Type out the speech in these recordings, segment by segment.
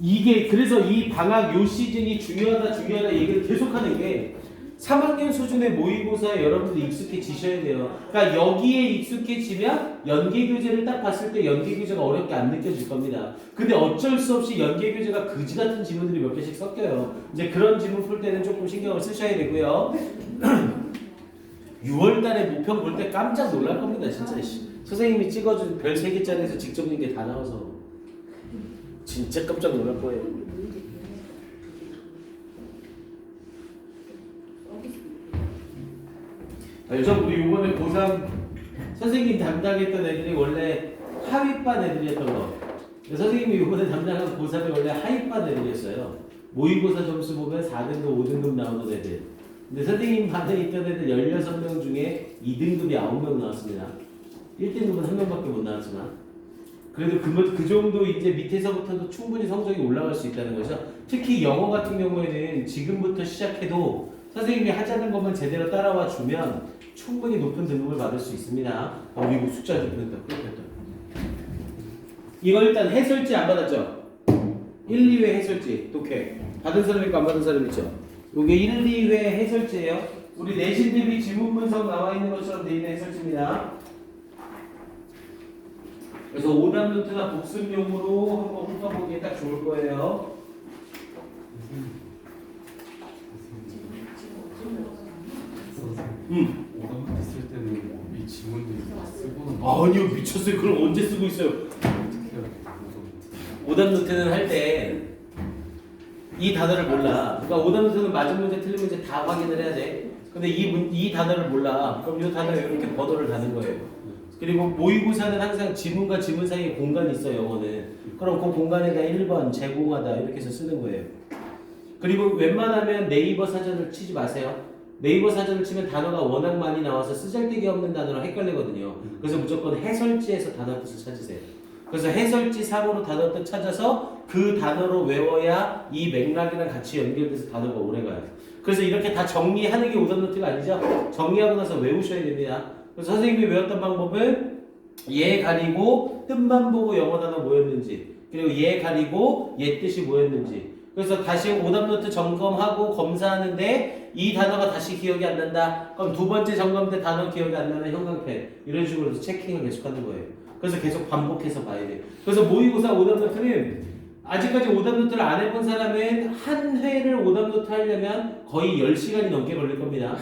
이게 그래서 이 방학 요 시즌이 중요하다 얘기를 계속하는 게 3학년 수준의 모의고사에 여러분들 익숙해지셔야 돼요. 그러니까 여기에 익숙해지면 연계교재를 딱 봤을 때 연계교재가 어렵게 안 느껴질 겁니다. 근데 어쩔 수 없이 연계교재가 그지 같은 지문들이 몇 개씩 섞여요. 이제 그런 지문 풀 때는 조금 신경을 쓰셔야 되고요. 6월 달에 모평 볼 때 깜짝 놀랄 겁니다. 진짜. 선생님이 찍어준 별 3개짜리에서 직접 넣은 게 다 나와서 진짜 깜짝 놀랄 거예요. 알죠? 우리 이번에 고3 선생님 담당했던 애들이 원래 하위반 애들이었던 거. 선생님이 이번에 담당한 고3이 원래 하위반 애들이었어요. 모의고사 점수 보면 4등급, 5등급 나오는 애들. 근데 선생님 반에 있던 애들 16명 중에 2등급이 9명 나왔습니다. 1등급은 1명밖에 못 나왔지만. 그래도 그 정도 이제 밑에서부터도 충분히 성적이 올라갈 수 있다는 거죠. 특히 영어 같은 경우에는 지금부터 시작해도 선생님이 하자는 것만 제대로 따라와 주면 충분히 높은 등급을 받을 수 있습니다. 미국 숫자 좀 그랬다. 이거 일단 해설지 안 받았죠? 1, 2회 해설지 독해 받은 사람 있고 안 받은 사람 있죠? 이게 1, 2회 해설지예요. 우리 내신 대비 지문 분석 나와 있는 것처럼 되어 있는 해설지입니다. 그래서 오답 노트나 복습용으로 한번 훑어보기에 딱 좋을 거예요. 오답 했을 때는 이 지문들이 다 쓰고는 아니요, 미쳤어요. 그럼 언제 쓰고 있어요? 어떻게 해요? 오답 노트는 할 때 이 단어를 몰라. 그러니까 오답 노트는 맞은 문제 틀린 문제 다 확인을 해야 돼. 근데 이 단어를 몰라. 그럼 이 단어에 이렇게 번호를 다는 거예요. 그리고 모의고사는 항상 지문과 지문 사이에 공간이 있어요. 영어는. 그럼 그 공간에다 1번 제공하다 이렇게 해서 쓰는 거예요. 그리고 웬만하면 네이버 사전을 치지 마세요. 네이버 사전을 치면 단어가 워낙 많이 나와서 쓰잘데기 없는 단어로 헷갈리거든요. 그래서 무조건 해설지에서 단어 뜻을 찾으세요. 그래서 해설지 상으로 단어 뜻 찾아서 그 단어로 외워야 이 맥락이랑 같이 연결돼서 단어가 오래가요. 그래서 이렇게 다 정리하는 게 오답 노트가 아니죠. 정리하고 나서 외우셔야 됩니다. 그래서 선생님이 외웠던 방법은 얘 가리고 뜻만 보고 영어 단어 뭐였는지, 그리고 얘 가리고 얘 뜻이 뭐였는지. 그래서 다시 오답 노트 점검하고 검사하는데 이 단어가 다시 기억이 안 난다. 그럼 두 번째 점검 때 단어 기억이 안 나는 형광펜 이런 식으로 해서 체킹을 계속하는 거예요. 그래서 계속 반복해서 봐야 돼요. 그래서 모의고사 오답 노트는 아직까지 오답 노트를 안 해본 사람은 한 회를 오답 노트 하려면 거의 10시간이 넘게 걸릴 겁니다.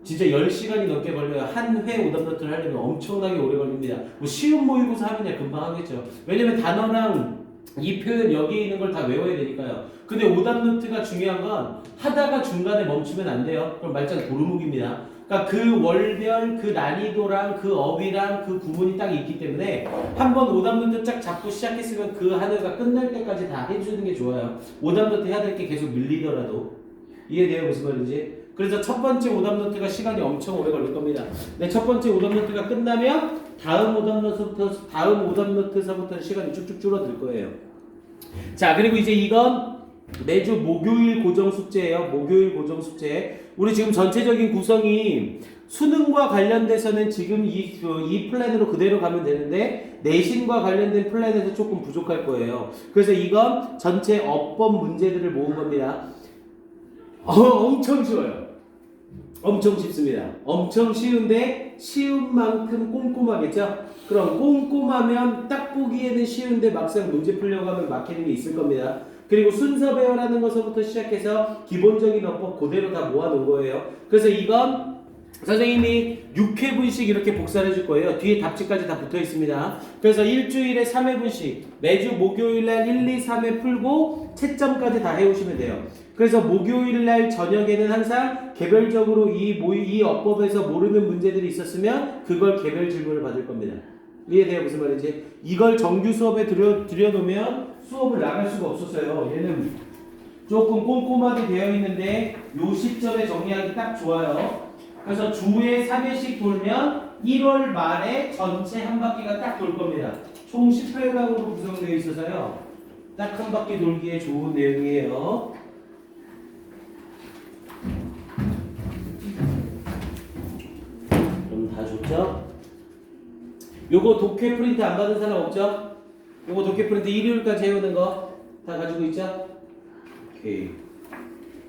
진짜 10시간이 넘게 걸려요. 한 회 오답 노트를 하려면 엄청나게 오래 걸립니다. 뭐 쉬운 모의고사 하면 금방 하겠죠. 왜냐면 단어랑 이 표현 여기에 있는 걸 다 외워야 되니까요. 근데 오답 노트가 중요한 건 하다가 중간에 멈추면 안 돼요. 그럼 말짱 도루묵입니다. 그러니까 그 월별, 그 난이도랑 그 어휘랑 그 구문이 딱 있기 때문에 한번 오답 노트 쫙 잡고 시작했으면 그 한 회가 끝날 때까지 다 해주는 게 좋아요. 오답 노트 해야 될 게 계속 밀리더라도. 이해돼요? 무슨 말인지? 그래서 첫 번째 오답 노트가 시간이 엄청 오래 걸릴 겁니다. 네, 첫 번째 오답 노트가 끝나면 다음 오답 노트서부터 시간이 쭉쭉 줄어들 거예요. 자, 그리고 이제 이건 매주 목요일 고정 숙제예요. 목요일 고정 숙제. 우리 지금 전체적인 구성이 수능과 관련돼서는 지금 이 플랜으로 그대로 가면 되는데 내신과 관련된 플랜에서 조금 부족할 거예요. 그래서 이건 전체 어법 문제들을 모은 겁니다. 엄청 쉬워요. 엄청 쉽습니다. 엄청 쉬운데 쉬운 만큼 꼼꼼하겠죠? 그럼 꼼꼼하면 딱 보기에는 쉬운데 막상 문제 풀려고 하면 막히는 게 있을 겁니다. 그리고 순서 배열하는 것부터 시작해서 기본적인 어법 그대로 다 모아놓은 거예요. 그래서 이건 선생님이 6회분씩 이렇게 복사를 해줄 거예요. 뒤에 답지까지 다 붙어 있습니다. 그래서 일주일에 3회분씩 매주 목요일날 1, 2, 3회 풀고 채점까지 다 해오시면 돼요. 그래서 목요일날 저녁에는 항상 개별적으로 이 어법에서 모르는 문제들이 있었으면 그걸 개별 질문을 받을 겁니다. 이해돼요? 무슨 말인지? 이걸 정규 수업에 들여놓으면 수업을 나갈 수가 없었어요. 얘는 조금 꼼꼼하게 되어 있는데 요 시점에 정리하기 딱 좋아요. 그래서 주에 3회씩 돌면 1월 말에 전체 한 바퀴가 딱 돌 겁니다. 총 18강으로 구성되어 있어서요. 딱 한 바퀴 돌기에 좋은 내용이에요. 그럼 다 좋죠? 요거 독해 프린트 안 받은 사람 없죠? 요거 독해 프린트 일요일까지 해오는 거 다 가지고 있죠? 오케이.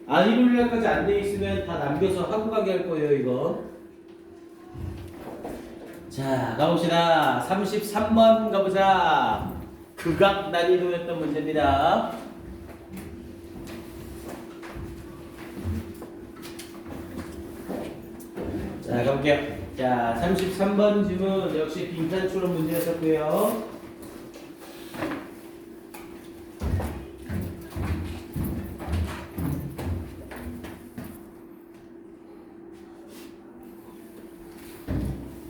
일요일날까지 안 돼 있으면 다 남겨서 하고 가게 할 거예요, 이거. 자, 가봅시다. 33번 가보자. 극악 난이도였던 문제입니다. 자, 가볼게요. 자, 33번 질문 역시 빈칸 추론 문제였었고요.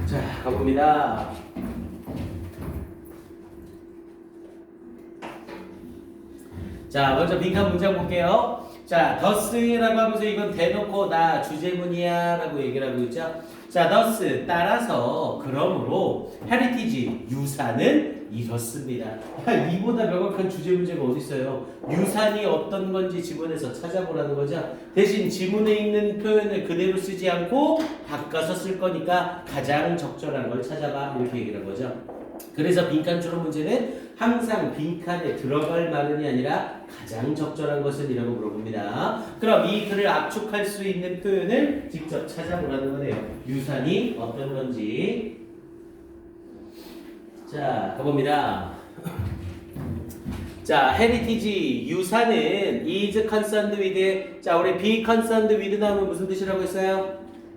자, 가봅니다. 자, 먼저 빈칸 문장 볼게요. 자, thus라고 하면서 이건 대놓고 나 주제문이야 라고 얘기를 하고 있죠. 자, thus 따라서 그러므로 heritage 유산은 이렇습니다. 이보다 명확한 주제 문제가 어디 있어요? 유산이 어떤 건지 지문에서 찾아보라는 거죠. 대신 지문에 있는 표현을 그대로 쓰지 않고 바꿔서 쓸 거니까 가장 적절한 걸 찾아봐 이렇게 얘기를 한 거죠. 그래서 빈칸 추론 문제는 항상 빈칸에 들어갈 말은이 아니라 가장 적절한 것은 이라고 물어봅니다. 그럼 이 글을 압축할 수 있는 표현을 직접 찾아보라는 거네요. 유산이 어떤 건지. 자, 가봅니다. 자, heritage 유산은 is concerned with. 자, 우리 be concerned with 나오면 무슨 뜻이라고 했어요?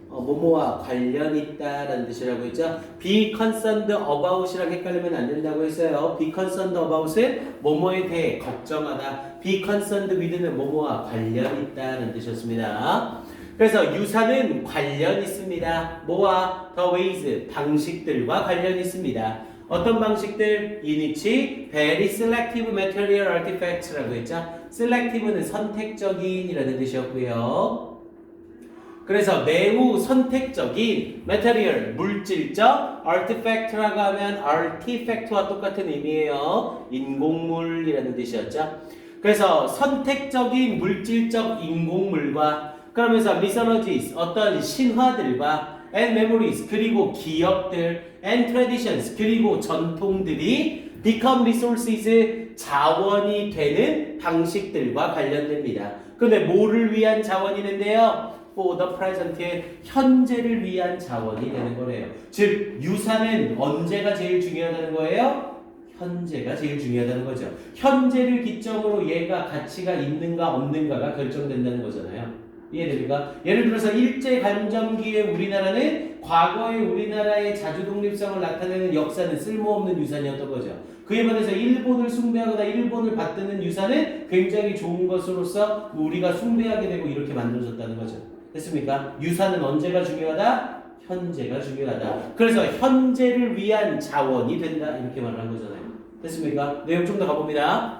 뭐뭐와 관련 있다라는 뜻이라고 했죠. be concerned about이랑 헷갈리면 안 된다고 했어요. be concerned about은 뭐뭐에 대해 걱정하다. be concerned with는 뭐뭐와 관련 있다는 뜻이었습니다. 그래서 유산은 관련 있습니다. 뭐와? the ways 방식들과 관련 있습니다. 어떤 방식들? in which very selective material artifacts라고 했죠. selective는 선택적인이라는 뜻이었고요. 그래서 매우 선택적인 material, 물질적, artifact라고 하면 artifact와 똑같은 의미예요. 인공물이라는 뜻이었죠. 그래서 선택적인 물질적 인공물과 그러면서 mythologies, 어떤 신화들과 and memories, 그리고 기억들 and traditions, 그리고 전통들이 become resources, 자원이 되는 방식들과 관련됩니다. 근데 뭐를 위한 자원이는데요? for the present, 현재를 위한 자원이 되는 거래요. 즉 유산은 언제가 제일 중요하다는 거예요? 현재가 제일 중요하다는 거죠. 현재를 기점으로 얘가 가치가 있는가 없는가가 결정된다는 거잖아요. 이해됩니까? 예를 들어서 일제강점기에 우리나라는 과거의 우리나라의 자주독립성을 나타내는 역사는 쓸모없는 유산이었던 거죠. 그에 반해서 일본을 숭배하거나 일본을 받드는 유산은 굉장히 좋은 것으로서 우리가 숭배하게 되고 이렇게 만들어졌다는 거죠. 됐습니까? 유산은 언제가 중요하다? 현재가 중요하다. 그래서 현재를 위한 자원이 된다 이렇게 말을 한 거잖아요. 됐습니까? 내용 좀 더 가봅니다.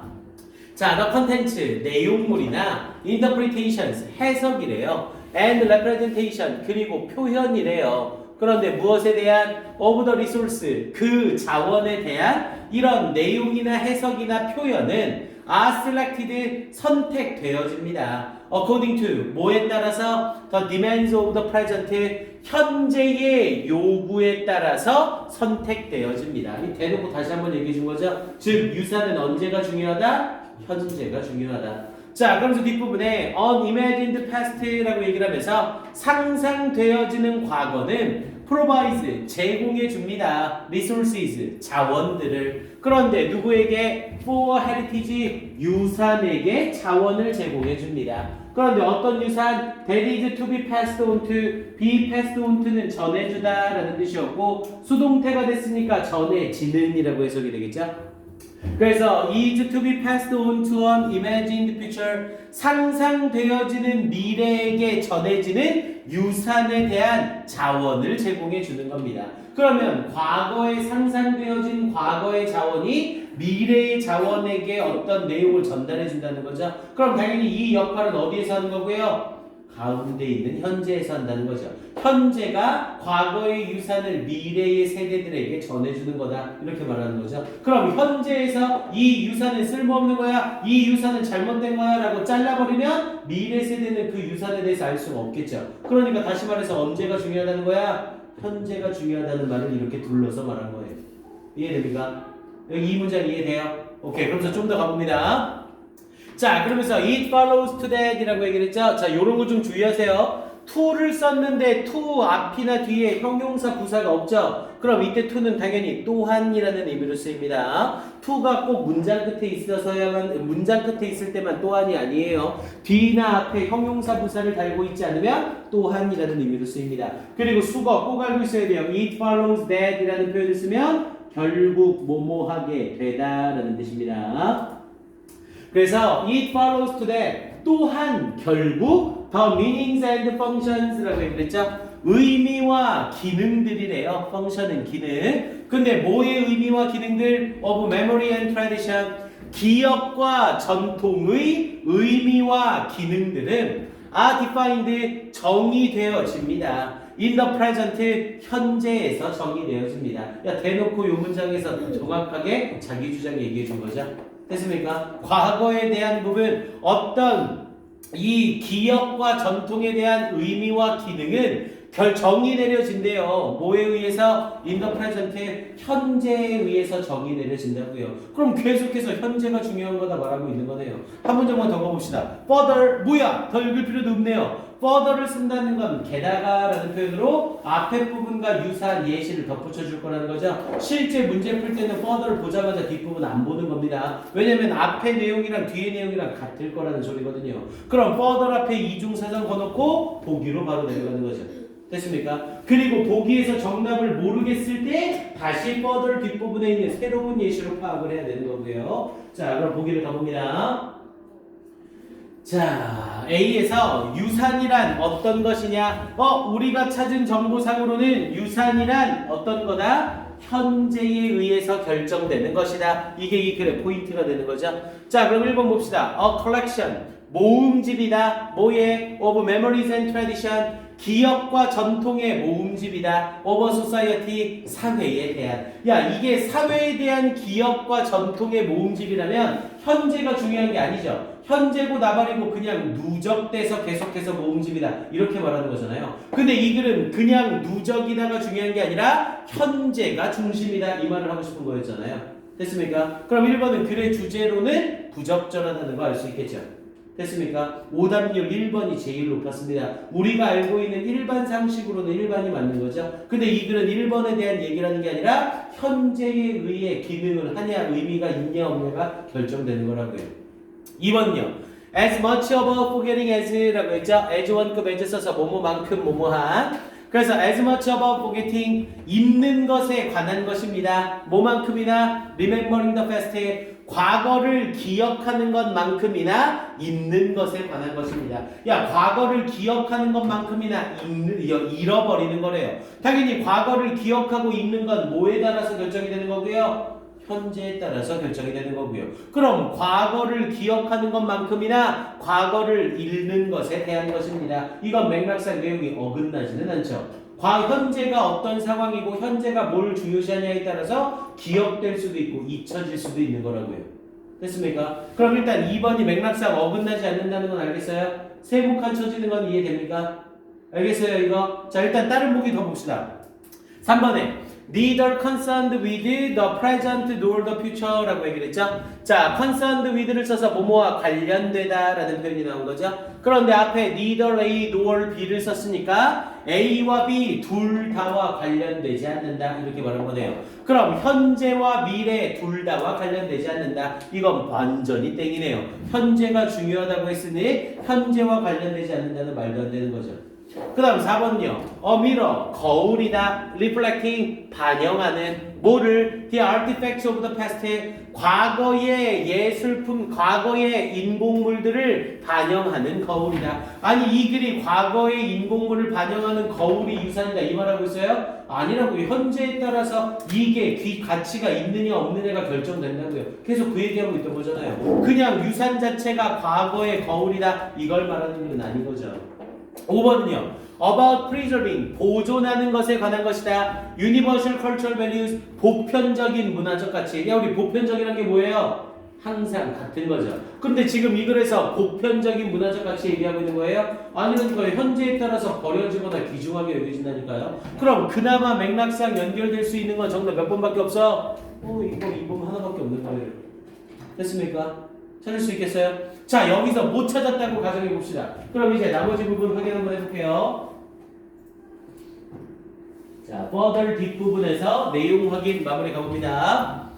자, the contents, 내용물이나 interpretations, 해석이래요. and representation, 그리고 표현이래요. 그런데 무엇에 대한 of the resource, 그 자원에 대한 이런 내용이나 해석이나 표현은 are selected, 선택되어집니다. according to, 뭐에 따라서? the demands of the present, 현재의 요구에 따라서 선택되어집니다. 이 대놓고 다시 한번 얘기해 준 거죠. 즉 유산은 언제가 중요하다? 현재가 중요하다. 자, 그러면서 뒷부분에 unimagined past라고 얘기를 하면서 상상되어지는 과거는 provides, 제공해 줍니다. resources, 자원들을. 그런데 누구에게? for heritage, 유산에게 자원을 제공해 줍니다. 그런데 어떤 유산? that is to be passed on to, be passed on to는 전해주다 라는 뜻이었고 수동태가 됐으니까 전해지는이라고 해석이 되겠죠? 그래서 is to be passed on to an imagined future, 상상되어지는 미래에게 전해지는 유산에 대한 자원을 제공해 주는 겁니다. 그러면 과거에 상상되어진 과거의 자원이 미래의 자원에게 어떤 내용을 전달해 준다는 거죠. 그럼 당연히 이 역할은 어디에서 하는 거고요? 가운데 있는 현재에서 한다는 거죠. 현재가 과거의 유산을 미래의 세대들에게 전해주는 거다 이렇게 말하는 거죠. 그럼 현재에서 이 유산은 쓸모없는 거야, 이 유산은 잘못된 거야 라고 잘라버리면 미래 세대는 그 유산에 대해서 알 수가 없겠죠. 그러니까 다시 말해서 언제가 중요하다는 거야? 현재가 중요하다는 말을 이렇게 둘러서 말한 거예요. 이해됩니까? 여기 이 문장 이해돼요? 오케이, 그러면서 좀 더 가봅니다. 자, 그러면서 it follows to that 이라고 얘기를 했죠. 자, 요런 거 좀 주의하세요. to를 썼는데 to 앞이나 뒤에 형용사 부사가 없죠. 그럼 이때 to는 당연히 또한이라는 의미로 쓰입니다. to가 꼭 문장 끝에 있어서야만, 문장 끝에 있을 때만 또한이 아니에요. 뒤나 앞에 형용사 부사를 달고 있지 않으면 또한이라는 의미로 쓰입니다. 그리고 수거 꼭 알고 있어야 돼요. it follows that 이라는 표현을 쓰면 결국 뭐뭐하게 되다라는 뜻입니다. 그래서 it follows to that 또한 결국 the meanings and functions라고 얘기했죠. 의미와 기능들이래요. function은 기능. 근데 뭐의 의미와 기능들? of memory and tradition. 기억과 전통의 의미와 기능들은 are defined 정의되어집니다. in the present 현재에서 정의되어집니다. 야, 대놓고 이 문장에서 정확하게 자기 주장 얘기해 준 거죠. 됐습니까? 과거에 대한 부분 어떤 이 기억과 전통에 대한 의미와 기능은 정의 내려진대요. 뭐에 의해서? in the present 현재에 의해서 정의 내려진다고요. 그럼 계속해서 현재가 중요한 거다 말하고 있는 거네요. 한 문장만 더 가봅시다. further 뭐야? 더 읽을 필요도 없네요. further를 쓴다는 건 게다가라는 표현으로 앞에 부분과 유사한 예시를 덧붙여 줄 거라는 거죠. 실제 문제 풀 때는 further를 보자마자 뒷부분 안 보는 겁니다. 왜냐면 앞에 내용이랑 뒤에 내용이랑 같을 거라는 소리거든요. 그럼 further 앞에 이중사전 거놓고 보기로 바로 내려가는 거죠. 됐습니까? 그리고 보기에서 정답을 모르겠을 때 다시 further 뒷부분에 있는 새로운 예시로 파악을 해야 되는 거고요. 자, 그럼 보기를 가봅니다. 자, A에서 유산이란 어떤 것이냐? 우리가 찾은 정보상으로는 유산이란 어떤 거다? 현재에 의해서 결정되는 것이다. 이게 이 글의 포인트가 되는 거죠. 자, 그럼 1번 봅시다. A collection, 모음집이다. 뭐에? Of memories and tradition, 기억과 전통의 모음집이다. Of society, 사회에 대한. 야, 이게 사회에 대한 기억과 전통의 모음집이라면 현재가 중요한 게 아니죠. 현재고 나발이고 그냥 누적돼서 계속해서 모음집이다. 이렇게 말하는 거잖아요. 근데 이 글은 그냥 누적이다가 중요한 게 아니라 현재가 중심이다. 이 말을 하고 싶은 거였잖아요. 됐습니까? 그럼 1번은 글의 주제로는 부적절하다는 거 알 수 있겠죠. 됐습니까? 오답률 1번이 제일 높았습니다. 우리가 알고 있는 일반 상식으로는 1번이 맞는 거죠. 근데 이 글은 1번에 대한 얘기라는 게 아니라 현재에 의해 기능을 하냐 의미가 있냐 없냐가 결정되는 거라고요. 2번요. as much about forgetting as라고 했죠. as 원급 as 써서 뭐뭐만큼 뭐뭐한. 그래서 as much about forgetting 잊는 것에 관한 것입니다. 뭐만큼이나 remembering the past 과거를 기억하는 것만큼이나 잊는 것에 관한 것입니다. 야, 과거를 기억하는 것만큼이나 잃어버리는 거래요. 당연히 과거를 기억하고 잊는 건 뭐에 따라서 결정이 되는 거고요? 현재에 따라서 결정이 되는 거고요. 그럼 과거를 기억하는 것만큼이나 과거를 잃는 것에 대한 것입니다. 이건 맥락상 내용이 어긋나지는 않죠. 현재가 어떤 상황이고 현재가 뭘 중요시하냐에 따라서 기억될 수도 있고 잊혀질 수도 있는 거라고요. 됐습니까? 그럼 일단 2번이 맥락상 어긋나지 않는다는 건 알겠어요? 세목한 쳐지는 건 이해됩니까? 알겠어요 이거? 자, 일단 다른 보기 더 봅시다. 3번에 neither concerned with the present nor the future 라고 얘기를 했죠. 자, concerned with를 써서 뭐뭐와 관련되다 라는 표현이 나온 거죠. 그런데 앞에 neither A nor B를 썼으니까 A와 B 둘 다와 관련되지 않는다 이렇게 말한 거네요. 그럼 현재와 미래 둘 다와 관련되지 않는다. 이건 완전히 땡이네요. 현재가 중요하다고 했으니 현재와 관련되지 않는다는 말도 안 되는 거죠. 그 다음 4번요. A mirror, 거울이다. Reflecting, 반영하는. 뭐를? The artifacts of the past, 과거의 예술품, 과거의 인공물들을 반영하는 거울이다. 아니, 이 글이 과거의 인공물을 반영하는 거울이 유산이다. 이 말하고 있어요? 아니라고요. 현재에 따라서 이게 가치가 있느냐 없느냐가 결정된다고요. 계속 그 얘기하고 있던 거잖아요. 그냥 유산 자체가 과거의 거울이다. 이걸 말하는 건 아닌 거죠. 5번은요. About preserving, 보존하는 것에 관한 것이다. Universal cultural values, 보편적인 문화적 가치. 야, 우리 보편적이란 게 뭐예요? 항상 같은 거죠. 근데 지금 이 글에서 보편적인 문화적 가치 얘기하고 있는 거예요? 아니라니까요. 현재에 따라서 버려지거나 귀중하게 여겨진다니까요. 그럼 그나마 맥락상 연결될 수 있는 건 정답 몇 번밖에 없어? 이거 2번 하나밖에 없는 거예요. 됐습니까? 찾을 수 있겠어요? 자, 여기서 못 찾았다고 가정해 봅시다. 그럼 이제 나머지 부분 확인 한번 해볼게요. 자, further 뒷부분에서 내용 확인 마무리 가봅니다.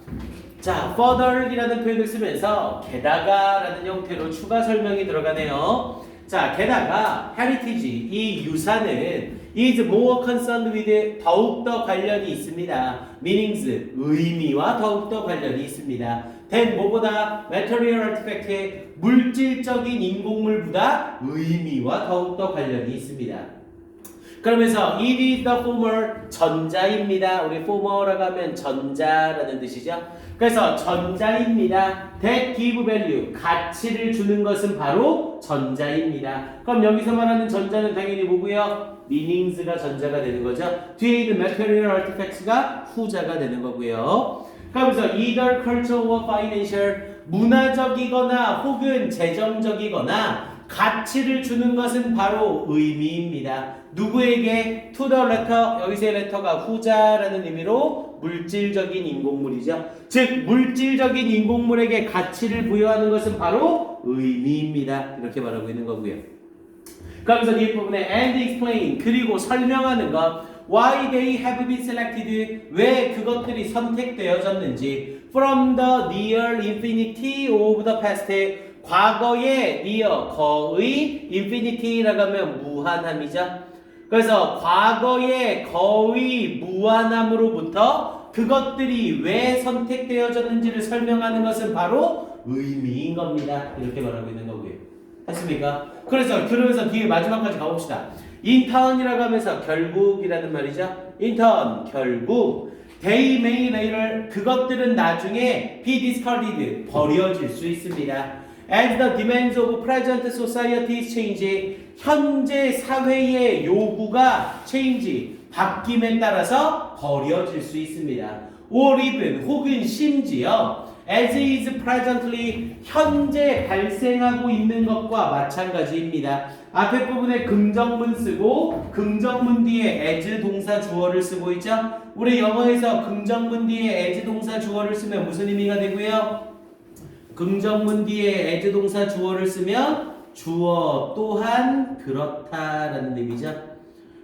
자, further이라는 표현을 쓰면서 게다가라는 형태로 추가 설명이 들어가네요. 자, 게다가 heritage, 이 유산은 is more concerned with 더욱더 관련이 있습니다. meanings, 의미와 더욱더 관련이 있습니다. than 뭐보다 material artifact, 물질적인 인공물보다 의미와 더욱더 관련이 있습니다. 그러면서 it is the former, 전자입니다. 우리 former라고 하면 전자라는 뜻이죠. 그래서 전자입니다. that give value, 가치를 주는 것은 바로 전자입니다. 그럼 여기서 말하는 전자는 당연히 뭐고요? meanings가 전자가 되는 거죠. 뒤에 있는 material artifacts가 후자가 되는 거고요. 그러면서 either cultural or financial, 문화적이거나 혹은 재정적이거나 가치를 주는 것은 바로 의미입니다. 누구에게? to the letter, 여기서의 letter가 후자라는 의미로 물질적인 인공물이죠. 즉 물질적인 인공물에게 가치를 부여하는 것은 바로 의미입니다. 이렇게 말하고 있는 거고요. 그러면서 뒷부분에 and explain, 그리고 설명하는 것, why they have been selected, 왜 그것들이 선택되어졌는지, from the near infinity of the past, 과거의 near, 거의, infinity라고 하면 무한함이죠. 그래서 과거의 거의 무한함으로부터 그것들이 왜 선택되어졌는지를 설명하는 것은 바로 의미인 겁니다. 이렇게 말하고 있는 거고요. 했습니까? 그러면서 뒤에 마지막까지 가봅시다. 인턴이라고 하면서 결국이라는 말이죠. 인턴, 결국. They may later, 그것들은 나중에 be discarded, 버려질 수 있습니다. As the demands of present society's change, 현재 사회의 요구가 change, 바뀜에 따라서 버려질 수 있습니다. Or even, 혹은 심지어 as is presently, 현재 발생하고 있는 것과 마찬가지입니다. 앞에 부분에 긍정문 쓰고 긍정문 뒤에 as 동사 주어를 쓰고 있죠. 우리 영어에서 긍정문 뒤에 as 동사 주어를 쓰면 무슨 의미가 되고요? 긍정문 뒤에 as 동사 주어를 쓰면 주어 또한 그렇다라는 의미죠.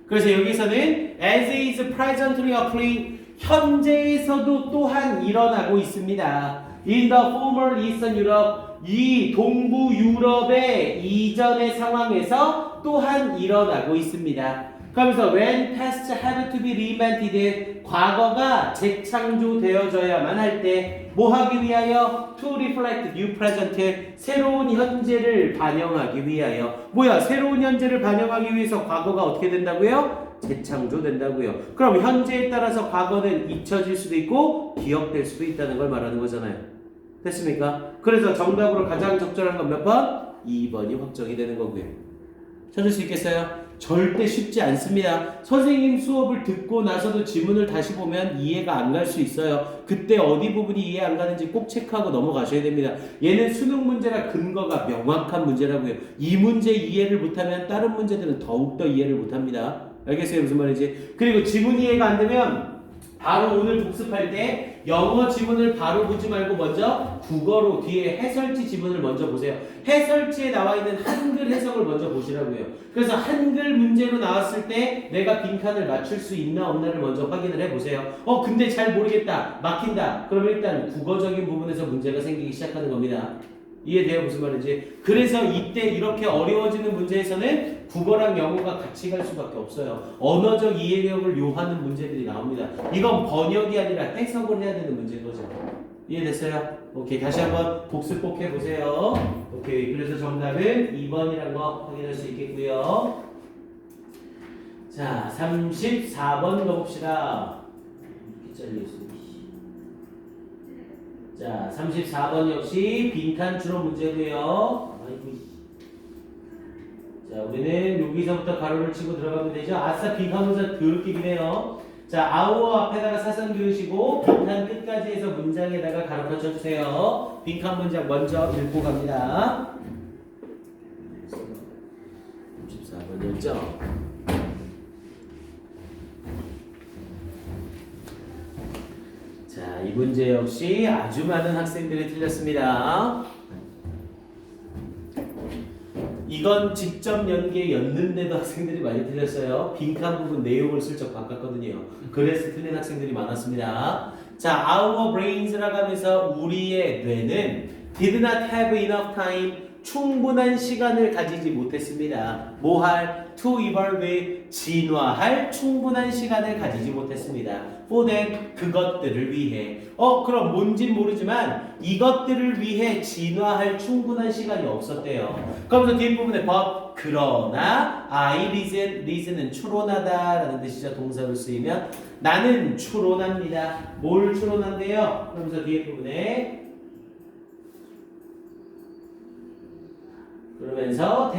그래서 여기서는 as is presently occurring, 현재에서도 또한 일어나고 있습니다. In the former Eastern Europe, 이 동부 유럽의 이전의 상황에서 또한 일어나고 있습니다. 그러면서 when past have to be reinvented, 과거가 재창조되어져야만 할 때 뭐 하기 위하여? To reflect new present, 새로운 현재를 반영하기 위하여. 뭐야? 새로운 현재를 반영하기 위해서 과거가 어떻게 된다고요? 재창조된다고요. 그럼 현재에 따라서 과거는 잊혀질 수도 있고 기억될 수도 있다는 걸 말하는 거잖아요. 됐습니까? 그래서 정답으로 가장 적절한 건 몇 번? 2번이 확정이 되는 거고요. 찾을 수 있겠어요? 절대 쉽지 않습니다. 선생님 수업을 듣고 나서도 지문을 다시 보면 이해가 안 갈 수 있어요. 그때 어디 부분이 이해 안 가는지 꼭 체크하고 넘어가셔야 됩니다. 얘는 수능 문제라 근거가 명확한 문제라고요. 이 문제 이해를 못하면 다른 문제들은 더욱더 이해를 못합니다. 알겠어요? 무슨 말인지? 그리고 지문 이해가 안 되면 바로 오늘 복습할 때 영어 지문을 바로 보지 말고 먼저 국어로 뒤에 해설지 지문을 먼저 보세요. 해설지에 나와 있는 한글 해석을 먼저 보시라고요. 그래서 한글 문제로 나왔을 때 내가 빈칸을 맞출 수 있나 없나를 먼저 확인을 해보세요. 근데 잘 모르겠다, 막힌다. 그러면 일단 국어적인 부분에서 문제가 생기기 시작하는 겁니다. 이해돼요? 무슨 말인지? 그래서 이때 이렇게 어려워지는 문제에서는 국어랑 영어가 같이 갈 수밖에 없어요. 언어적 이해력을 요하는 문제들이 나옵니다. 이건 번역이 아니라 해석을 해야 되는 문제인 거죠. 이해됐어요? 오케이, 다시 한번 복습 꼭 해보세요. 오케이, 그래서 정답은 2번이라는 거 확인할 수 있겠고요. 자, 34번 가봅시다. 이렇게 잘려있습니다. 자, 34번 역시 빈칸 추론 문제고요. 아이고. 자, 우리는 여기서부터 가로를 치고 들어가면 되죠. 아싸, 빈칸 문제 더럽기네요. 자, 아우어 앞에다가 사선 그으시고 빈칸 끝까지 해서 문장에다가 가로 펼쳐주세요. 빈칸 문장 먼저 읽고 갑니다. 34번이었죠? 자, 이 문제 역시 아주 많은 학생들이 틀렸습니다. 이건 직접 연계였는데도 학생들이 많이 틀렸어요. 빈칸 부분 내용을 슬쩍 바꿨거든요. 그래서 틀린 학생들이 많았습니다. 자, our brains라고 하면서 우리의 뇌는 did not have enough time, 충분한 시간을 가지지 못했습니다. 뭐 할? to evolve, 진화할 충분한 시간을 가지지 못했습니다. for them, 그것들을 위해. 그럼 뭔진 모르지만 이것들을 위해 진화할 충분한 시간이 없었대요. 그러면서 뒷부분에 but, 그러나 I reason은 추론하다 라는 뜻이죠. 동사로 쓰이면 나는 추론합니다. 뭘 추론한대요? 그러면서 뒤에 부분에 그러면서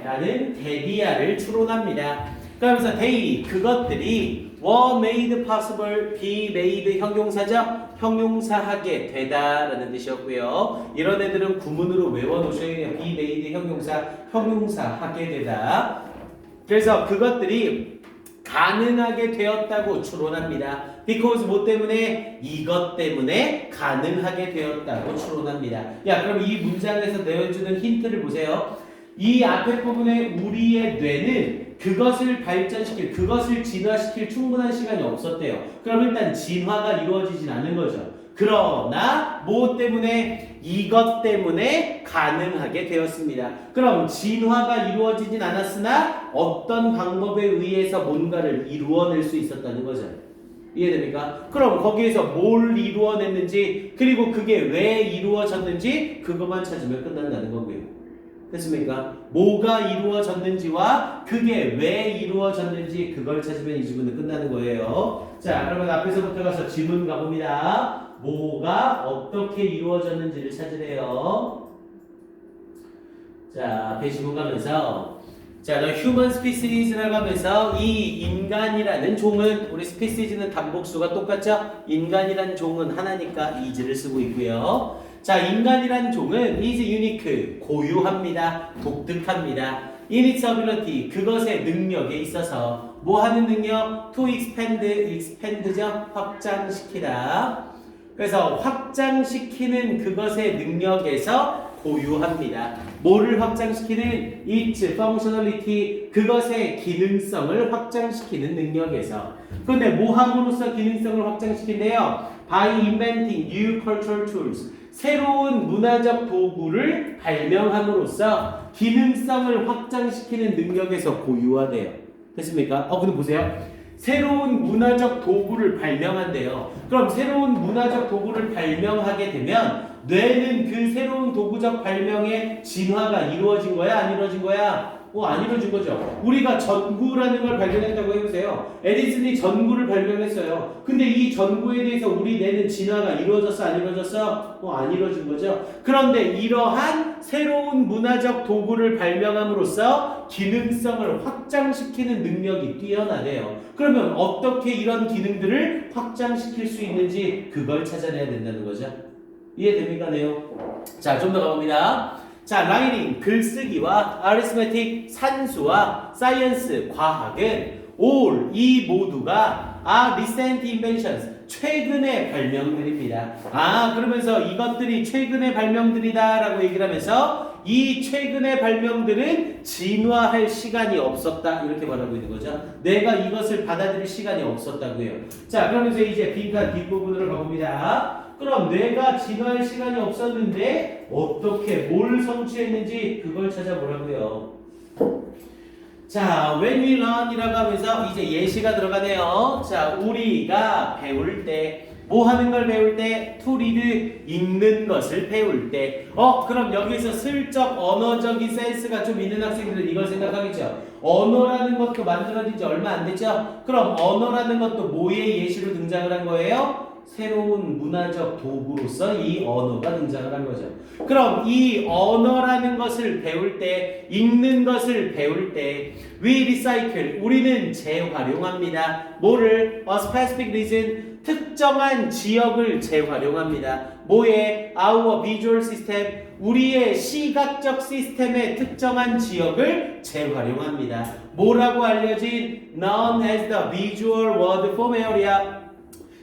나는 데디아를 추론합니다. 그러면서 they, 그것들이 were made possible, be made 형용사죠? 형용사하게 되다라는 뜻이었고요. 이런 애들은 구문으로 외워놓으셔야 해요. be made 형용사하게 되다. 그래서 그것들이 가능하게 되었다고 추론합니다. because 뭐 때문에? 이것 때문에 가능하게 되었다고 추론합니다. 야, 그럼 이 문장에서 내어주는 힌트를 보세요. 이 앞에 부분에 우리의 뇌는 그것을 발전시킬, 그것을 진화시킬 충분한 시간이 없었대요. 그럼 일단 진화가 이루어지진 않는 거죠. 그러나 뭐 때문에? 이것 때문에 가능하게 되었습니다. 그럼 진화가 이루어지진 않았으나 어떤 방법에 의해서 뭔가를 이루어낼 수 있었다는 거죠. 이해됩니까? 그럼 거기에서 뭘 이루어냈는지 그리고 그게 왜 이루어졌는지 그것만 찾으면 끝난다는 거고요. 됐습니까? 뭐가 이루어졌는지와 그게 왜 이루어졌는지 그걸 찾으면 이 지문은 끝나는 거예요. 자, 그러면 앞에서부터 가서 지문 가봅니다. 뭐가 어떻게 이루어졌는지를 찾으래요. 자, 앞에 지문 가면서 자, the human species라고 하면서 이 인간이라는 종은 우리 species는 단복수가 똑같죠? 인간이라는 종은 하나니까 is를 쓰고 있고요. 자, 인간이라는 종은 is unique, 고유합니다. 독특합니다. in its ability, 그것의 능력에 있어서 뭐 하는 능력? to expand죠? 확장시키다. 그래서 확장시키는 그것의 능력에서 고유합니다. 뭐를 확장시키는? its functionality, 그것의 기능성을 확장시키는 능력에서. 그런데 뭐 함으로써 기능성을 확장시킨대요? by inventing new cultural tools, 새로운 문화적 도구를 발명함으로써 기능성을 확장시키는 능력에서 고유하대요. 됐습니까? 근데 보세요. 새로운 문화적 도구를 발명한대요. 그럼 새로운 문화적 도구를 발명하게 되면 뇌는 그 새로운 도구적 발명의 진화가 이루어진 거야? 안 이루어진 거야? 안 이루어진 거죠. 우리가 전구라는 걸 발견했다고 해보세요. 에디슨이 전구를 발명했어요. 근데 이 전구에 대해서 우리 뇌는 진화가 이루어졌어? 안 이루어졌어? 안 이루어진 거죠. 그런데 이러한 새로운 문화적 도구를 발명함으로써 기능성을 확장시키는 능력이 뛰어나대요. 그러면 어떻게 이런 기능들을 확장시킬 수 있는지 그걸 찾아내야 된다는 거죠. 이해됩니까? 네요. 자, 좀 더 가봅니다. 자, 라이팅, 글쓰기와 arithmetic, 산수와 science, 과학은 all, 이 모두가 are recent inventions, 최근의 발명들입니다. 그러면서 이것들이 최근의 발명들이다 라고 얘기를 하면서 이 최근의 발명들은 진화할 시간이 없었다 이렇게 말하고 있는 거죠. 내가 이것을 받아들일 시간이 없었다고요. 자, 그러면서 이제 빈칸 뒷부분으로 가봅니다. 그럼 뇌가 진화할 시간이 없었는데 어떻게 뭘 성취했는지 그걸 찾아보라고요. 자, when we learn 이라고 하면서 이제 예시가 들어가네요. 자, 우리가 배울 때 뭐 하는 걸 배울 때? to read, 읽는 것을 배울 때. 그럼 여기서 슬쩍 언어적인 센스가 좀 있는 학생들은 이걸 생각하겠죠. 언어라는 것도 만들어진 지 얼마 안 됐죠? 그럼 언어라는 것도 뭐의 예시로 등장을 한 거예요? 새로운 문화적 도구로서 이 언어가 등장을 한 거죠. 그럼 이 언어라는 것을 배울 때, 읽는 것을 배울 때 we recycle, 우리는 재활용합니다. 뭐를? A specific region, 특정한 지역을 재활용합니다. 뭐에? Our visual system, 우리의 시각적 시스템의 특정한 지역을 재활용합니다. 뭐라고 알려진? Known as the visual word form area,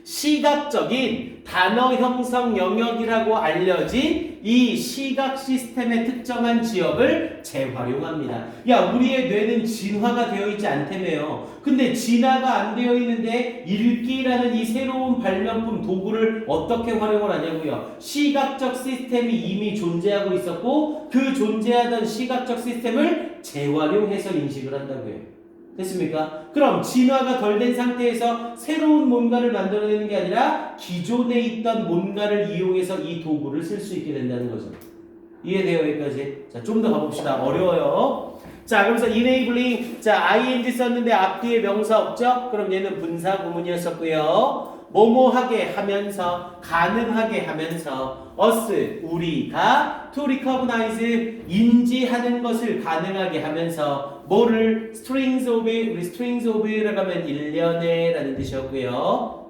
시각적인 단어 형성 영역이라고 알려진 이 시각 시스템의 특정한 지역을 재활용합니다. 야, 우리의 뇌는 진화가 되어 있지 않다며요. 근데 진화가 안 되어 있는데 읽기라는 이 새로운 발명품 도구를 어떻게 활용을 하냐고요. 시각적 시스템이 이미 존재하고 있었고 그 존재하던 시각적 시스템을 재활용해서 인식을 한다고요. 됐습니까? 그럼 진화가 덜 된 상태에서 새로운 뭔가를 만들어내는 게 아니라 기존에 있던 뭔가를 이용해서 이 도구를 쓸 수 있게 된다는 거죠. 이해돼요, 여기까지? 자, 좀 더 가봅시다. 어려워요. 자, 그러면서 enabling, 자, ing 썼는데 앞뒤에 명사 없죠? 그럼 얘는 분사 구문이었었고요. 뭐뭐하게 하면서, 가능하게 하면서, us, 우리가, to recognize, 인지하는 것을 가능하게 하면서, 뭐를, strings of, 우리 strings of라고 하면 일련의 라는 뜻이었고요.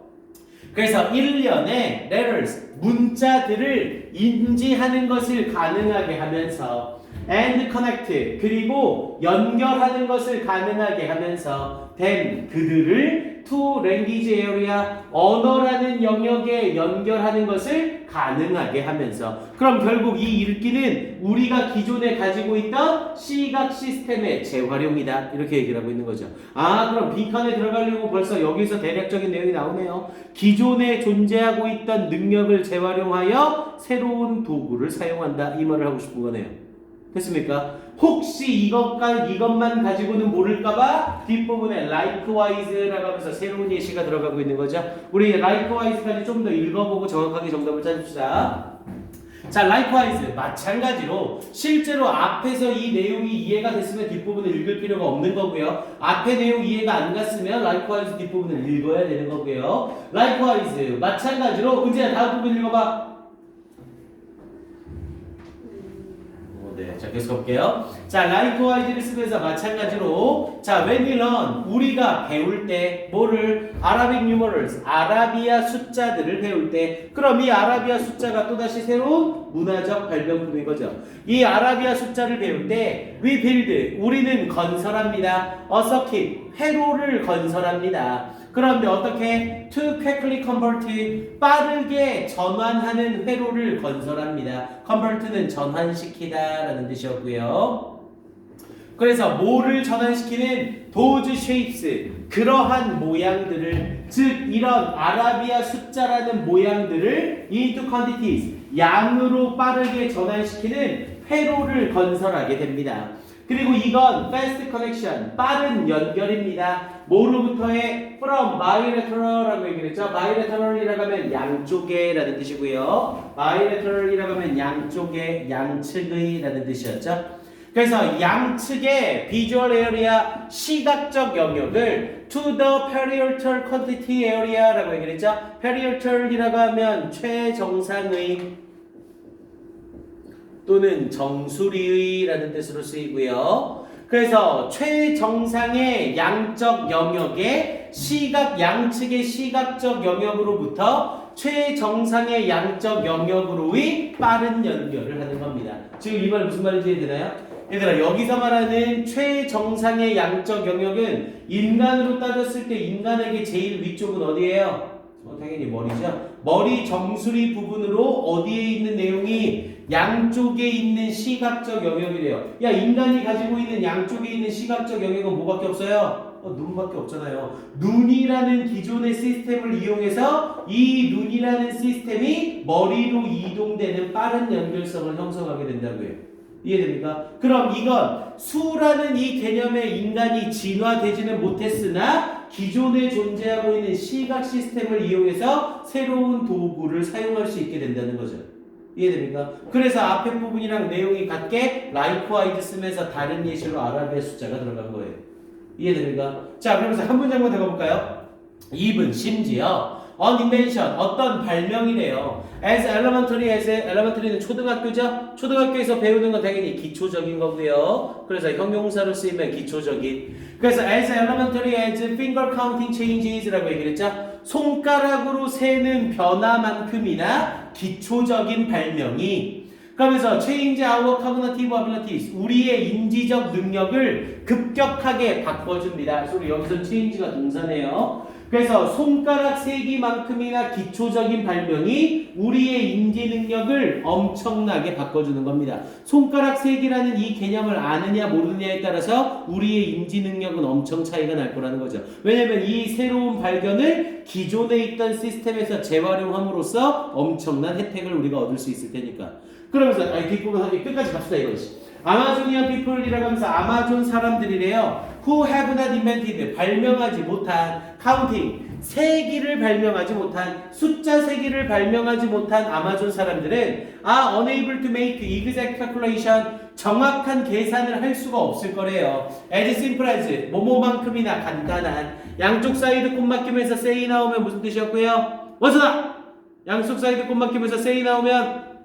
그래서 일련의 letters, 문자들을 인지하는 것을 가능하게 하면서 and connect, 그리고 연결하는 것을 가능하게 하면서 then, 그들을 to language area, 언어라는 영역에 연결하는 것을 가능하게 하면서 그럼 결국 이 읽기는 우리가 기존에 가지고 있던 시각 시스템의 재활용이다. 이렇게 얘기를 하고 있는 거죠. 아, 그럼 B칸에 들어가려고 벌써 여기서 대략적인 내용이 나오네요. 기존에 존재하고 있던 능력을 재활용하여 새로운 도구를 사용한다. 이 말을 하고 싶은 거네요. 됐습니까? 혹시 이것만 가지고는 모를까봐 뒷부분에 likewise라고 하면서 새로운 예시가 들어가고 있는 거죠. 우리 likewise까지 좀 더 읽어보고 정확하게 정답을 찾읍시다. 자, likewise 마찬가지로 실제로 앞에서 이 내용이 이해가 됐으면 뒷부분을 읽을 필요가 없는 거고요. 앞에 내용 이해가 안 갔으면 likewise 뒷부분을 읽어야 되는 거고요. likewise 마찬가지로 은재야 다음 부분 읽어봐. 네, 자 계속 볼게요. 자, likewise를 쓰면서 마찬가지로 자, when we learn, 우리가 배울 때 뭐를 Arabic numerals, 아라비아 숫자들을 배울 때 그럼 이 아라비아 숫자가 또다시 새로운 문화적 발명품인 거죠. 이 아라비아 숫자를 배울 때 we build, 우리는 건설합니다. a circuit, 회로를 건설합니다. 그런데 어떻게? To quickly convert, 빠르게 전환하는 회로를 건설합니다. convert는 전환시키다 라는 뜻이었고요. 그래서 뭐를 전환시키는? those shapes, 그러한 모양들을, 즉 이런 아라비아 숫자라는 모양들을 into quantities, 양으로 빠르게 전환시키는 회로를 건설하게 됩니다. 그리고 이건 fast connection, 빠른 연결입니다. 뭐로부터의? from bilateral라고 얘기를 했죠. bilateral이라고 하면 양쪽에 라는 뜻이고요. bilateral이라고 하면 양쪽에, 양측의 라는 뜻이었죠. 그래서 양측의 visual area, 시각적 영역을 to the parietal quantity area라고 얘기를 했죠. parietal이라고 하면 최정상의 또는 정수리의 라는 뜻으로 쓰이고요. 그래서 최정상의 양적 영역에 양측의 시각적 영역으로부터 최정상의 양적 영역으로의 빠른 연결을 하는 겁니다. 지금 이 말 무슨 말인지 이해되나요? 얘들아, 여기서 말하는 최정상의 양적 영역은 인간으로 따졌을 때 인간에게 제일 위쪽은 어디예요? 당연히 머리죠. 머리 정수리 부분으로 어디에 있는 내용이 양쪽에 있는 시각적 영역이래요. 야, 인간이 가지고 있는 양쪽에 있는 시각적 영역은 뭐밖에 없어요? 눈밖에 없잖아요. 눈이라는 기존의 시스템을 이용해서 이 눈이라는 시스템이 머리로 이동되는 빠른 연결성을 형성하게 된다고요. 이해됩니까? 그럼 이건 수라는 이 개념에 인간이 진화되지는 못했으나 기존에 존재하고 있는 시각 시스템을 이용해서 새로운 도구를 사용할 수 있게 된다는 거죠. 이해됩니까? 그래서 앞에 부분이랑 내용이 같게 likewise 쓰면서 다른 예시로 아라비아 숫자가 들어간 거예요. 이해됩니까? 자, 그러면서 한 문장만 더 가볼까요? 2분 심지어 an invention, 어떤 발명이래요. as elementary는 초등학교죠? 초등학교에서 배우는 건 당연히 기초적인 거고요. 그래서 형용사로 쓰이면 기초적인. 그래서 as elementary as finger counting changes라고 얘기를 했죠. 손가락으로 세는 변화만큼이나 기초적인 발명이. 그러면서 change our cognitive abilities, 우리의 인지적 능력을 급격하게 바꿔줍니다. 그래서 여기서 change가 동사네요. 그래서 손가락 세기만큼이나 기초적인 발명이 우리의 인지 능력을 엄청나게 바꿔주는 겁니다. 손가락 세기라는 이 개념을 아느냐 모르느냐에 따라서 우리의 인지 능력은 엄청 차이가 날 거라는 거죠. 왜냐면 이 새로운 발견을 기존에 있던 시스템에서 재활용함으로써 엄청난 혜택을 우리가 얻을 수 있을 테니까. 그러면서 뒷부분 끝까지 갑시다 이거지. 아마존이안 피플이라고 하면서 아마존 사람들이래요. Who have not invented, 발명하지 못한 counting, 세기를 발명하지 못한 숫자 세기를 발명하지 못한 아마존 사람들은 are unable to make exact calculation, 정확한 계산을 할 수가 없을 거래요. As simple as 뭐뭐만큼이나 간단한 양쪽 사이드 곱맞기면서 say 나오면 무슨 뜻이었고요? 원수다! 양쪽 사이드 곱맞기면서 say 나오면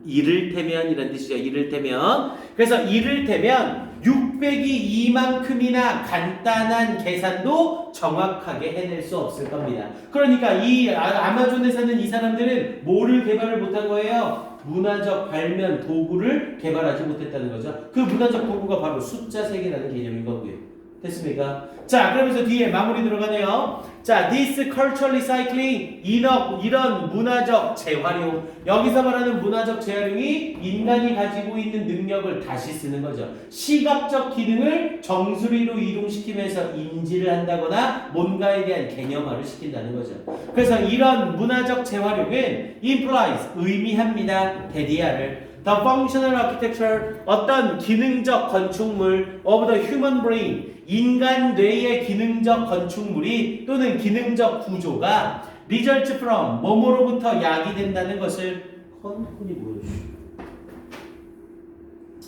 이를테면 이란 뜻이죠. 이를테면. 그래서 이를테면 600이 2만큼이나 간단한 계산도 정확하게 해낼 수 없을 겁니다. 그러니까 이 아마존에 사는 이 사람들은 뭐를 개발을 못한 거예요? 문화적 발명 도구를 개발하지 못했다는 거죠. 그 문화적 도구가 바로 숫자 세기라는 개념인 거고요. 됐습니까? 자, 그러면서 뒤에 마무리 들어가네요. 자, this cultural recycling, 이런 문화적 재활용. 여기서 말하는 문화적 재활용이 인간이 가지고 있는 능력을 다시 쓰는 거죠. 시각적 기능을 정수리로 이동시키면서 인지를 한다거나 뭔가에 대한 개념화를 시킨다는 거죠. 그래서 이런 문화적 재활용은 implies, 의미합니다. 데디아를. The functional architecture, 어떤 기능적 건축물 of the human brain, 인간 뇌의 기능적 건축물이 또는 기능적 구조가 results from, 뭐뭐로부터 야기된다는 것을 헌훈이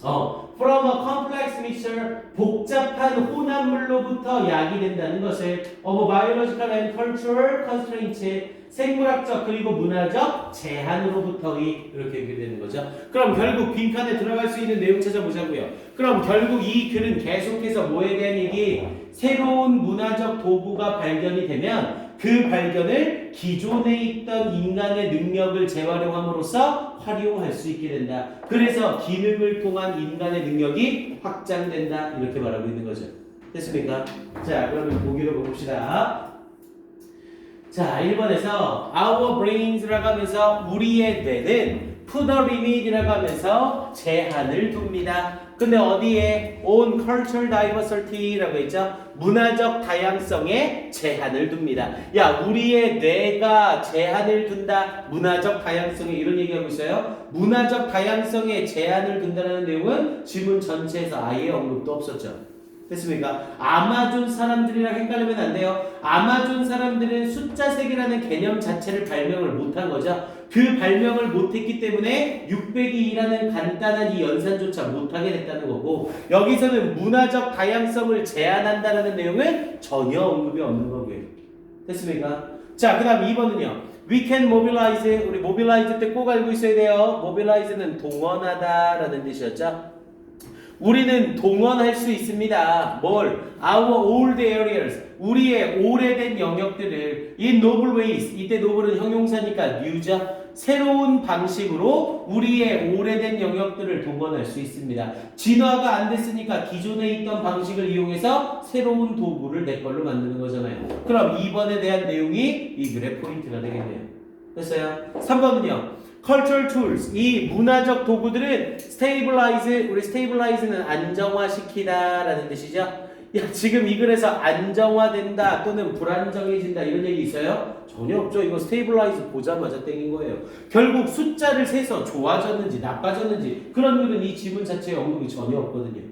뭐였어? from a complex mixture, 복잡한 혼합물로부터 야기된다는 것을 of biological and cultural constraints, 생물학적 그리고 문화적 제한으로부터의 이렇게 연결되는 거죠. 그럼 결국 빈칸에 들어갈 수 있는 내용 찾아보자고요. 그럼 결국 이 글은 계속해서 뭐에 대한 얘기? 새로운 문화적 도구가 발견이 되면 그 발견을 기존에 있던 인간의 능력을 재활용함으로써 활용할 수 있게 된다. 그래서 기능을 통한 인간의 능력이 확장된다. 이렇게 말하고 있는 거죠. 됐습니까? 자, 그러면 보기로 봅시다. 자, 1번에서 our brains라고 하면서 우리의 뇌는 put a limit이라고 하면서 제한을 둡니다. 근데 어디에? on cultural diversity라고 했죠? 문화적 다양성에 제한을 둡니다. 야, 우리의 뇌가 제한을 둔다. 문화적 다양성에 이런 얘기하고 있어요. 문화적 다양성에 제한을 둔다는 내용은 지문 전체에서 아예 언급도 없었죠. 됐습니까? 아마존 사람들이랑 헷갈리면 안 돼요. 아마존 사람들은 숫자 세기라는 개념 자체를 발명을 못한 거죠. 그 발명을 못했기 때문에 600이 2라는 간단한 이 연산조차 못하게 됐다는 거고, 여기서는 문화적 다양성을 제한한다는 내용은 전혀 언급이 없는 거고요. 됐습니까? 자, 그 다음 2번은요. We can mobilize, 우리 mobilize 때 꼭 알고 있어야 돼요. mobilize는 동원하다라는 뜻이었죠. 우리는 동원할 수 있습니다. 뭘? Our old areas, 우리의 오래된 영역들을 in novel ways, 이때 noble은 형용사니까 new죠. 새로운 방식으로 우리의 오래된 영역들을 동원할 수 있습니다. 진화가 안 됐으니까 기존에 있던 방식을 이용해서 새로운 도구를 내 걸로 만드는 거잖아요. 그럼 2번에 대한 내용이 이 글의 포인트가 되겠네요. 됐어요? 3번은요. cultural tools, 이 문화적 도구들은 stabilize, 우리 stabilize는 안정화시키다 라는 뜻이죠. 야, 지금 이 글에서 안정화된다 또는 불안정해진다 이런 얘기 있어요? 전혀 없죠. 이거 stabilize 보자마자 땡인 거예요. 결국 숫자를 세서 좋아졌는지 나빠졌는지 그런 글은 이 지문 자체에 언급이 전혀 없거든요.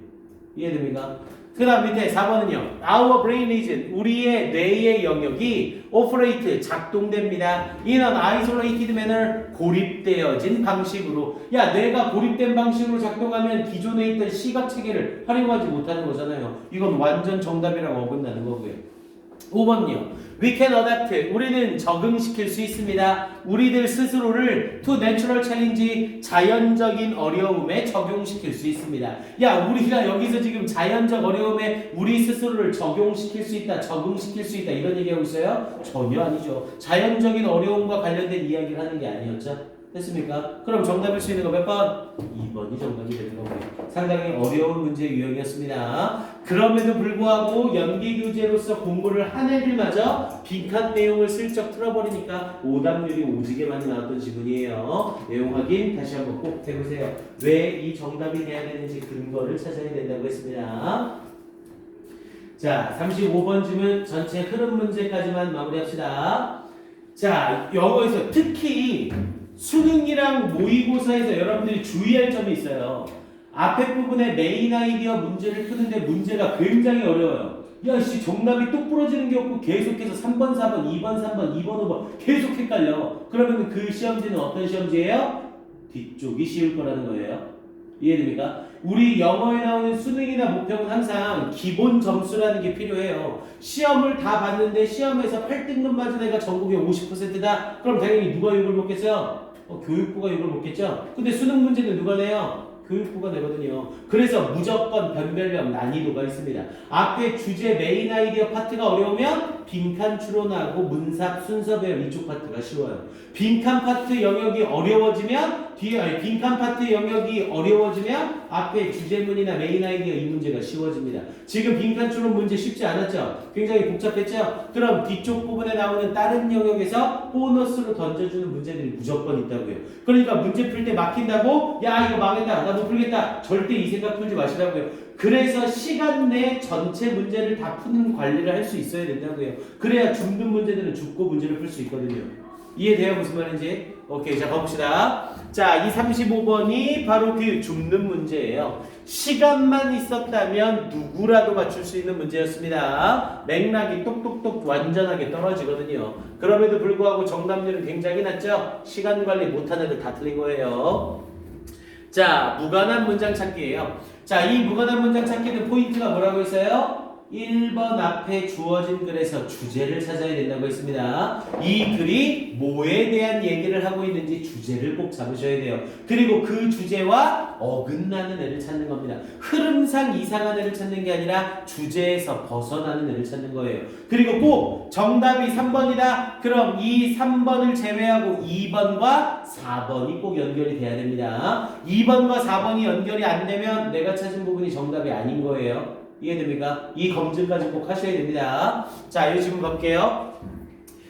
이해됩니까? 그 다음 밑에 4번은요. Our brain region, 우리의 뇌의 영역이 operate, 작동됩니다. In an isolated manner, 고립되어진 방식으로. 야, 뇌가 고립된 방식으로 작동하면 기존에 있던 시각체계를 활용하지 못하는 거잖아요. 이건 완전 정답이랑 어긋나는 거고요. 5번은요. We can adapt. 우리는 적응시킬 수 있습니다. 우리들 스스로를 to natural challenge, 자연적인 어려움에 적용시킬 수 있습니다. 야, 우리가 여기서 지금 자연적 어려움에 우리 스스로를 적용시킬 수 있다, 적응시킬 수 있다 이런 얘기하고 있어요? 전혀 아니죠. 자연적인 어려움과 관련된 이야기를 하는 게 아니었죠. 됐습니까? 그럼 정답일 수 있는 거 몇 번? 2번이 정답이 되는 거고요. 상당히 어려운 문제 유형이었습니다. 그럼에도 불구하고 연기 교재로서 공부를 한 애들마저 빈칸 내용을 슬쩍 틀어버리니까 오답률이 오지게 많이 나왔던 지문이에요. 내용 확인 다시 한번 꼭 해보세요. 왜 이 정답이 돼야 되는지 근거를 찾아야 된다고 했습니다. 자, 35번 질문 전체 흐름 문제까지만 마무리합시다. 자, 영어에서 특히 수능이랑 모의고사에서 여러분들이 주의할 점이 있어요. 앞에 부분에 메인 아이디어 문제를 푸는데 문제가 굉장히 어려워요. 야, 씨, 정답이 똑 부러지는 게 없고 계속해서 3번, 4번, 2번, 3번, 2번, 5번 계속 헷갈려. 그러면 그 시험지는 어떤 시험지예요? 뒤쪽이 쉬울 거라는 거예요. 이해됩니까? 우리 영어에 나오는 수능이나 모평은 항상 기본 점수라는 게 필요해요. 시험을 다 봤는데 시험에서 8등급 맞은 애가 전국에 50%다? 그럼 당연히 누가 욕을 먹겠어요? 교육부가 욕을 먹겠죠? 근데 수능 문제는 누가 내요? 교육부가 내거든요. 그래서 무조건 변별력 난이도가 있습니다. 앞에 주제 메인 아이디어 파트가 어려우면 빈칸 추론하고 문삽 순서 배열 이쪽 파트가 쉬워요. 빈칸 파트 영역이 어려워지면 빈칸 파트 영역이 어려워지면 앞에 주제문이나 메인 아이디어 이 문제가 쉬워집니다. 지금 빈칸 추론 문제 쉽지 않았죠? 굉장히 복잡했죠? 그럼 뒤쪽 부분에 나오는 다른 영역에서 보너스로 던져주는 문제들이 무조건 있다고요. 그러니까 문제 풀 때 막힌다고 야 이거 망했다 나 못 풀겠다 절대 이 생각 풀지 마시라고요. 그래서 시간 내 전체 문제를 다 푸는 관리를 할 수 있어야 된다고요. 그래야 줍는 문제들은 줍고 문제를 풀 수 있거든요. 이해돼요? 무슨 말인지? 오케이, 자 가봅시다. 자, 이 35번이 바로 그 줍는 문제예요. 시간만 있었다면 누구라도 맞출 수 있는 문제였습니다. 맥락이 똑똑똑 완전하게 떨어지거든요. 그럼에도 불구하고 정답률은 굉장히 낮죠? 시간 관리 못한 애들 다 틀린 거예요. 자, 무관한 문장 찾기예요. 자, 이 무관한 문장 찾기는 포인트가 뭐라고 했어요? 1번 앞에 주어진 글에서 주제를 찾아야 된다고 했습니다. 이 글이 뭐에 대한 얘기를 하고 있는지 주제를 꼭 잡으셔야 돼요. 그리고 그 주제와 어긋나는 애를 찾는 겁니다. 흐름상 이상한 애를 찾는 게 아니라 주제에서 벗어나는 애를 찾는 거예요. 그리고 꼭 정답이 3번이다. 그럼 이 3번을 제외하고 2번과 4번이 꼭 연결이 돼야 됩니다. 2번과 4번이 연결이 안 되면 내가 찾은 부분이 정답이 아닌 거예요. 이해됩니까? 이 검증까지 꼭 하셔야 됩니다. 자, 이 질문 볼게요.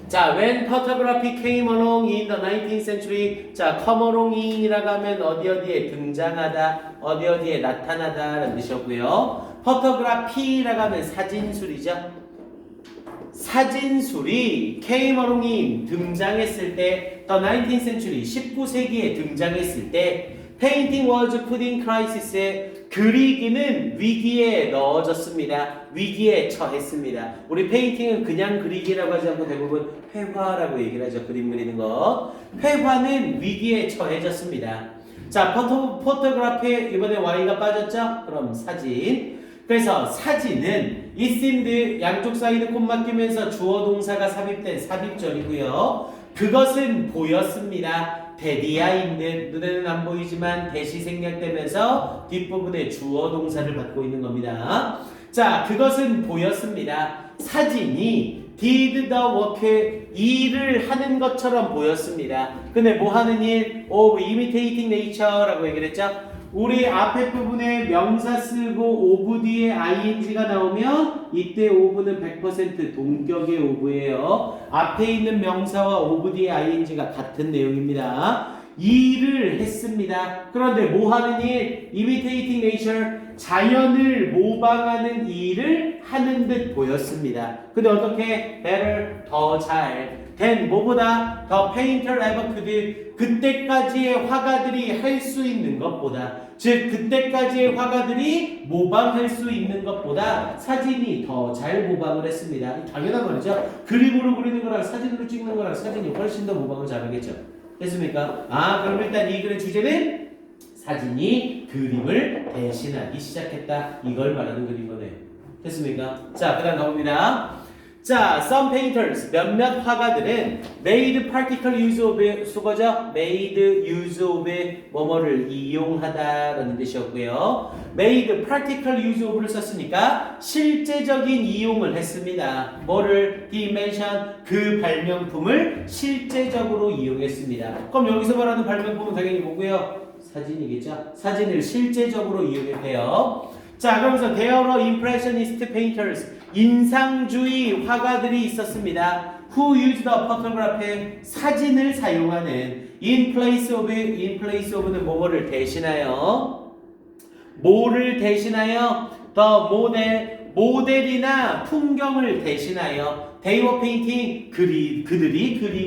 자, when photography came along in the 19th century. 자, come along in이라고 하면 어디에 등장하다, 어디에 나타나다 라는 뜻이었고요. photography라고 하면 사진술이죠. 사진술이 came along in 등장했을 때, the 19th century 19세기에 등장했을 때 painting was put in crisis에 그리기는 위기에 넣어졌습니다. 위기에 처했습니다. 우리 페인팅은 그냥 그리기라고 하지 않고 대부분 회화라고 얘기를 하죠. 그림 그리는 거. 회화는 위기에 처해졌습니다. 자, 포토그래피 이번에 Y가 빠졌죠? 그럼 사진. 그래서 사진은 it seemed 양쪽 사이드 콤마 끼면서 주어 동사가 삽입된 삽입절이고요. 그것은 보였습니다. 대디아 있는 눈에는 안 보이지만 대시 생략되면서 뒷부분에 주어 동사를 받고 있는 겁니다. 자, 그것은 보였습니다. 사진이 did the work 일을 하는 것처럼 보였습니다. 근데 뭐 하는 일? of imitating nature라고 얘기를 했죠. 우리 앞에 부분에 명사 쓰고 of 뒤에 ing가 나오면 이때 of는 100% 동격의 of예요. 앞에 있는 명사와 of 뒤에 ing가 같은 내용입니다. 일을 했습니다. 그런데 뭐 하는 일? imitating nature, 자연을 모방하는 일을 하는 듯 보였습니다. 근데 어떻게? better, 더 잘. than 뭐보다? 더 painter ever could, 그때까지의 화가들이 할 수 있는 것보다, 즉 그때까지의 화가들이 모방할 수 있는 것보다 사진이 더 잘 모방을 했습니다. 당연한 말이죠. 그림으로 그리는 거랑 사진으로 찍는 거랑 사진이 훨씬 더 모방을 잘하겠죠. 됐습니까? 아, 그럼 일단 이 글의 주제는 사진이 그림을 대신하기 시작했다. 이걸 말하는 글인 거네요. 됐습니까? 자, 그 다음 가봅니다. 자, some painters, 몇몇 화가들은 made practical use of 수거죠? made use of 뭐뭐를 이용하다 라는 뜻이었고요. made practical use of를 썼으니까 실제적인 이용을 했습니다. 뭐를? he mentioned 그 발명품을 실제적으로 이용했습니다. 그럼 여기서 말하는 발명품은 당연히 뭐고요? 사진이겠죠? 사진을 실제적으로 이용해요. 자, 그러면서 there were impressionist painters. 인상주의 화가들이 있었습니다. Who used the photograph? 사진을 사용하는 in place of는 뭐뭐를 대신하여 뭐를 대신하여 the 모델이나 풍경을 대신하여 they were painting 그들이 그리고